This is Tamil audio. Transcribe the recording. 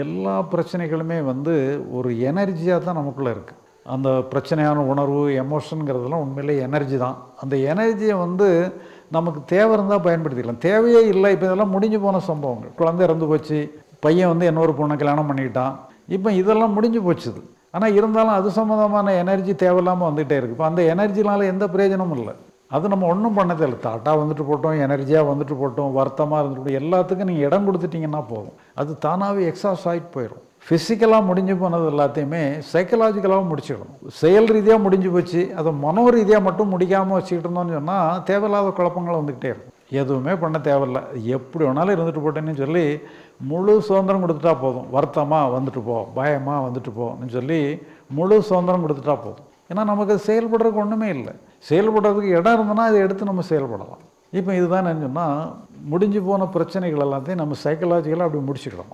எல்லா பிரச்சனைகளுமே ஒரு எனர்ஜியாக தான் நமக்குள்ளே இருக்குது. அந்த பிரச்சனையான உணர்வு, எமோஷனுங்கிறதெல்லாம் உண்மையிலே எனர்ஜி தான். அந்த எனர்ஜியை நமக்கு தேவை இருந்தால் பயன்படுத்திக்கலாம். தேவையே இல்லை. இப்போ இதெல்லாம் முடிஞ்சு போன சம்பவங்கள். குழந்தை இறந்து போச்சு, பையன் இன்னொரு பொண்ணை கல்யாணம் பண்ணிக்கிட்டான். இப்போ இதெல்லாம் முடிஞ்சு போச்சுது. ஆனால் இருந்தாலும் அது சம்மந்தமான எனர்ஜி தேவையில்லாமல் வந்துகிட்டே இருக்குது. இப்போ அந்த எனர்ஜினால் எந்த பிரயோஜனமும் இல்லை. அது நம்ம ஒன்றும் பண்ண தேவையில்லை. தாட்டாக வந்துட்டு போட்டோம், எனர்ஜியாக வந்துட்டு போட்டோம், வருத்தமாக இருந்துட்டு போட்டோம், எல்லாத்துக்கும் நீங்கள் இடம் கொடுத்துட்டிங்கன்னா போதும். அது தானாகவே எக்ஸாஸ்ட் ஆகிட்டு போயிடும். ஃபிசிக்கலாக முடிஞ்சு போனது எல்லாத்தையுமே சைக்கலாஜிக்கலாகவும் முடிச்சிடணும். செயல் ரீதியாக முடிஞ்சு போச்சு, அதை மனோ ரீதியாக மட்டும் முடிக்காமல் வச்சுக்கிட்டு இருந்தோம்னு சொன்னால் தேவையில்லாத குழப்பங்கள் வந்துக்கிட்டே இருக்கும். எதுவுமே பண்ண தேவையில்லை, எப்படி வேணாலும் இருந்துட்டு போட்டேன்னு சொல்லி முழு சுதந்திரம் கொடுத்துட்டா போதும். வருத்தமாக வந்துட்டு போ, பயமாக வந்துட்டு போன்னு சொல்லி முழு சுதந்திரம் கொடுத்துட்டா போதும். ஏன்னா நமக்கு செயல்படுறதுக்கு ஒன்றுமே இல்லை. செயல்படுறதுக்கு இடம் இருந்ததுன்னா அதை எடுத்து நம்ம செயல்படலாம். இப்போ இதுதான் என்ன சொன்னால், முடிஞ்சு போன பிரச்சனைகள் எல்லாத்தையும் நம்ம சைக்கலாஜிக்கலாக அப்படி முடிச்சுக்கலாம்.